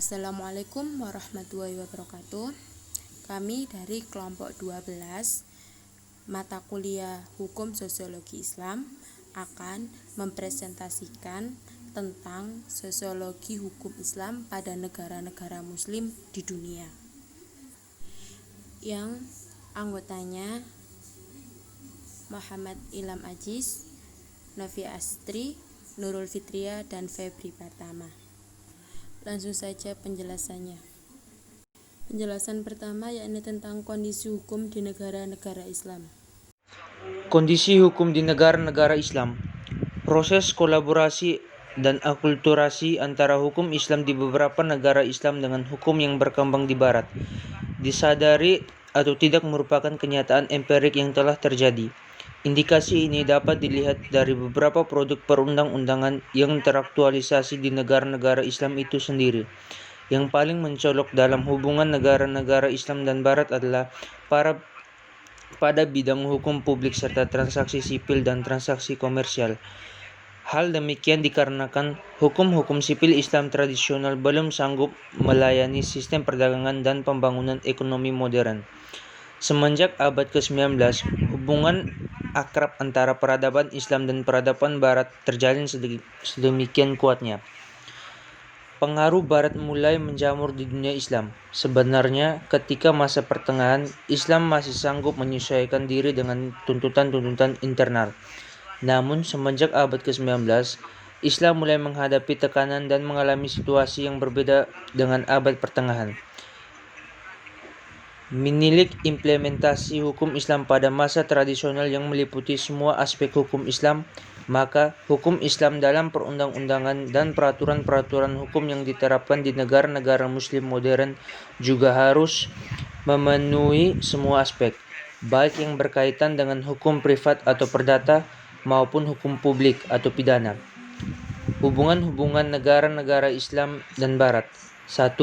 Assalamualaikum warahmatullahi wabarakatuh. Kami dari kelompok 12 mata kuliah Hukum Sosiologi Islam akan mempresentasikan tentang sosiologi hukum Islam pada negara-negara muslim di dunia. Yang anggotanya Muhammad Ilham Aziz, Novia Astri, Nurul Fitria, dan Febri Pratama. Langsung saja penjelasannya. Penjelasan pertama yakni tentang kondisi hukum di negara-negara Islam. Kondisi hukum di negara-negara Islam. Proses kolaborasi dan akulturasi antara hukum Islam di beberapa negara Islam dengan hukum yang berkembang di Barat disadari atau tidak merupakan kenyataan empirik yang telah terjadi. Indikasi ini dapat dilihat dari beberapa produk perundang-undangan yang teraktualisasi di negara-negara Islam itu sendiri. Yang paling mencolok dalam hubungan negara-negara Islam dan Barat adalah pada bidang hukum publik serta transaksi sipil dan transaksi komersial. Hal demikian dikarenakan hukum-hukum sipil Islam tradisional belum sanggup melayani sistem perdagangan dan pembangunan ekonomi modern. Semenjak abad ke-19, hubungan akrab antara peradaban Islam dan peradaban Barat terjalin sedemikian kuatnya. Pengaruh Barat mulai menjamur di dunia Islam. Sebenarnya, ketika masa pertengahan, Islam masih sanggup menyesuaikan diri dengan tuntutan-tuntutan internal. Namun, semenjak abad ke-19, Islam mulai menghadapi tekanan dan mengalami situasi yang berbeda dengan abad pertengahan. Menilik implementasi hukum Islam pada masa tradisional yang meliputi semua aspek hukum Islam, maka hukum Islam dalam perundang-undangan dan peraturan-peraturan hukum yang diterapkan di negara-negara muslim modern juga harus memenuhi semua aspek, baik yang berkaitan dengan hukum privat atau perdata maupun hukum publik atau pidana. Hubungan-hubungan negara-negara Islam dan Barat. 1.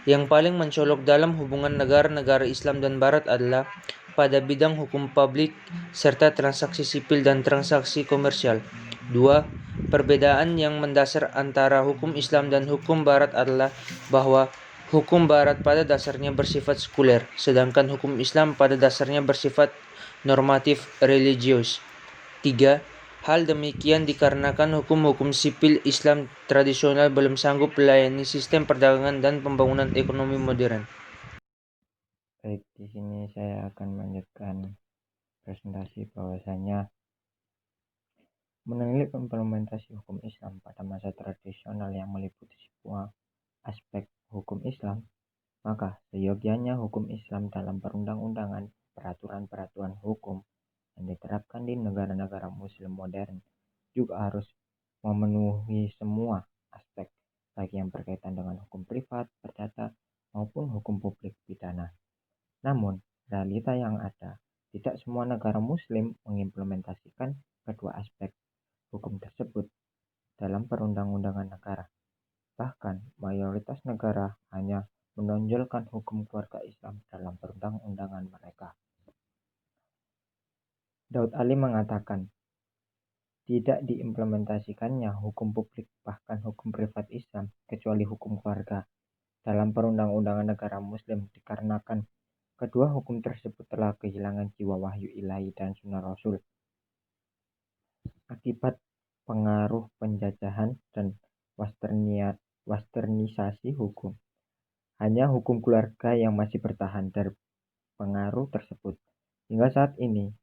Yang paling mencolok dalam hubungan negara-negara Islam dan Barat adalah pada bidang hukum publik serta transaksi sipil dan transaksi komersial. 2. Perbedaan yang mendasar antara hukum Islam dan hukum Barat adalah bahwa hukum Barat pada dasarnya bersifat sekuler, sedangkan hukum Islam pada dasarnya bersifat normatif religius. 3. Hal demikian dikarenakan hukum-hukum sipil Islam tradisional belum sanggup melayani sistem perdagangan dan pembangunan ekonomi modern. Baik, di sini saya akan melanjutkan presentasi bahwasanya menilik implementasi hukum Islam pada masa tradisional yang meliputi sebuah aspek hukum Islam, maka seyogianya hukum Islam dalam perundang-undangan peraturan-peraturan hukum yang diterapkan di negara-negara muslim modern juga harus memenuhi semua aspek, baik yang berkaitan dengan hukum privat, perdata, maupun hukum publik pidana. Namun, realita yang ada, tidak semua negara muslim mengimplementasikan kedua aspek hukum tersebut dalam perundang-undangan negara. Bahkan, mayoritas negara hanya menonjolkan hukum keluarga Islam dalam perundang-undangan mereka. Daud Ali mengatakan, tidak diimplementasikannya hukum publik bahkan hukum privat Islam kecuali hukum keluarga dalam perundang-undangan negara muslim dikarenakan kedua hukum tersebut telah kehilangan jiwa wahyu ilahi dan sunnah Rasul akibat pengaruh penjajahan dan westernisasi hukum. Hanya hukum keluarga yang masih bertahan dari pengaruh tersebut hingga saat ini.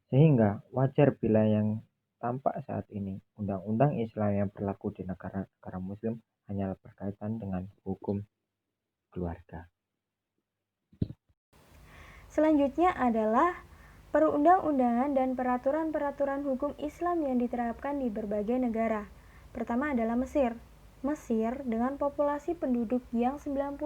Sehingga wajar bila yang tampak saat ini undang-undang Islam yang berlaku di negara-negara muslim hanyalah berkaitan dengan hukum keluarga. Selanjutnya adalah perundang-undangan dan peraturan-peraturan hukum Islam yang diterapkan di berbagai negara. Pertama adalah Mesir. Mesir dengan populasi penduduk yang 92%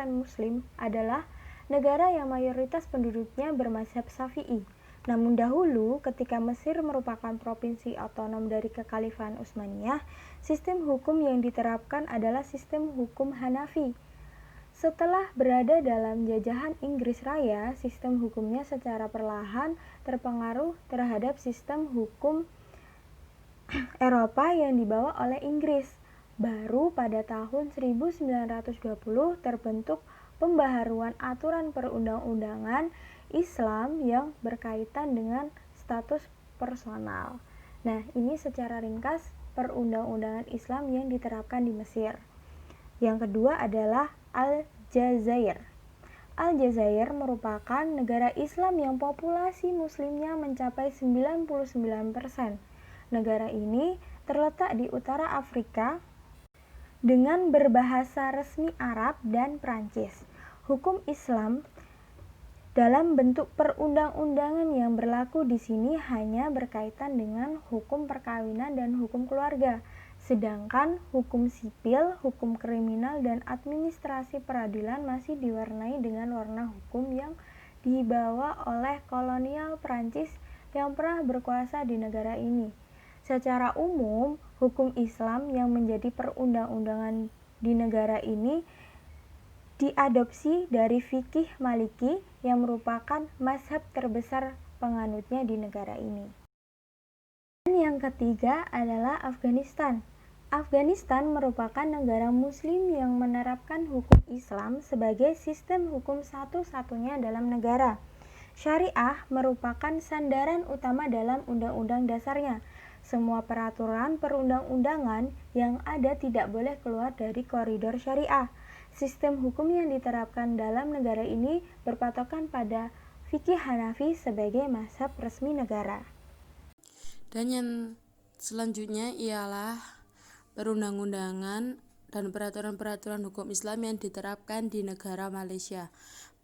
muslim adalah negara yang mayoritas penduduknya bermazhab Syafi'i. Namun dahulu, ketika Mesir merupakan provinsi otonom dari Kekhalifahan Utsmaniyah, sistem hukum yang diterapkan adalah sistem hukum Hanafi. Setelah berada dalam jajahan Inggris Raya, sistem hukumnya secara perlahan terpengaruh terhadap sistem hukum Eropa yang dibawa oleh Inggris. Baru pada tahun 1920 terbentuk pembaharuan aturan perundang-undangan Islam yang berkaitan dengan status personal. Nah, ini secara ringkas perundang-undangan Islam yang diterapkan di Mesir. Yang kedua adalah Aljazair. Aljazair merupakan negara Islam yang populasi muslimnya mencapai 99%. Negara ini terletak di utara Afrika dengan berbahasa resmi Arab dan Prancis. Hukum Islam dalam bentuk perundang-undangan yang berlaku di sini hanya berkaitan dengan hukum perkawinan dan hukum keluarga, sedangkan hukum sipil, hukum kriminal, dan administrasi peradilan masih diwarnai dengan warna hukum yang dibawa oleh kolonial Prancis yang pernah berkuasa di negara ini. Secara umum, hukum Islam yang menjadi perundang-undangan di negara ini diadopsi dari fikih Maliki yang merupakan mazhab terbesar penganutnya di negara ini. Dan yang ketiga adalah Afghanistan. Afghanistan merupakan negara muslim yang menerapkan hukum Islam sebagai sistem hukum satu-satunya dalam negara. Syariah merupakan sandaran utama dalam undang-undang dasarnya. Semua peraturan perundang-undangan yang ada tidak boleh keluar dari koridor syariah. Sistem hukum yang diterapkan dalam negara ini berpatokan pada fikih Hanafi sebagai mazhab resmi negara. Dan yang selanjutnya ialah perundang-undangan dan peraturan-peraturan hukum Islam yang diterapkan di negara Malaysia.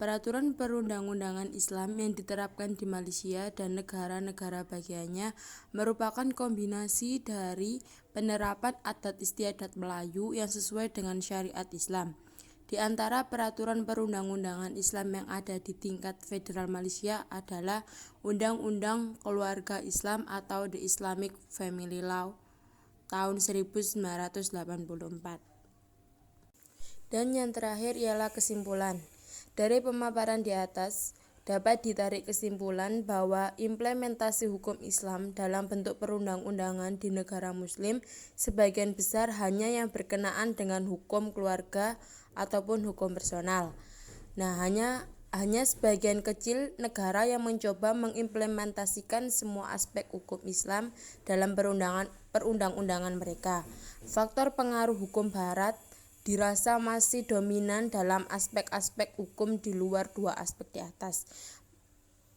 Peraturan perundang-undangan Islam yang diterapkan di Malaysia dan negara-negara bagiannya merupakan kombinasi dari penerapan adat istiadat Melayu yang sesuai dengan syariat Islam. Di antara peraturan perundang-undangan Islam yang ada di tingkat federal Malaysia adalah Undang-Undang Keluarga Islam atau The Islamic Family Law tahun 1984. Dan yang terakhir ialah kesimpulan. Dari pemaparan di atas, dapat ditarik kesimpulan bahwa implementasi hukum Islam dalam bentuk perundang-undangan di negara muslim sebagian besar hanya yang berkenaan dengan hukum keluarga ataupun hukum personal. Nah, hanya sebagian kecil negara yang mencoba mengimplementasikan semua aspek hukum Islam dalam perundang-undangan mereka. Faktor pengaruh hukum barat dirasa masih dominan dalam aspek-aspek hukum di luar dua aspek di atas.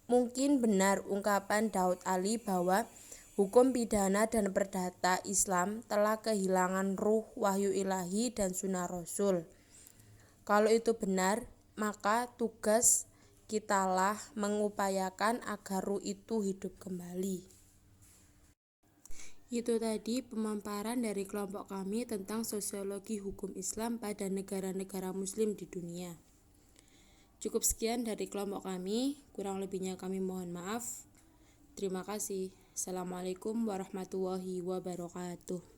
Mungkin benar ungkapan Daud Ali bahwa hukum pidana dan perdata Islam telah kehilangan ruh wahyu ilahi dan sunnah Rasul. Kalau itu benar, maka tugas kitalah mengupayakan agar ruh itu hidup kembali. Itu tadi pemaparan dari kelompok kami tentang sosiologi hukum Islam pada negara-negara muslim di dunia. Cukup sekian dari kelompok kami, kurang lebihnya kami mohon maaf. Terima kasih. Assalamualaikum warahmatullahi wabarakatuh.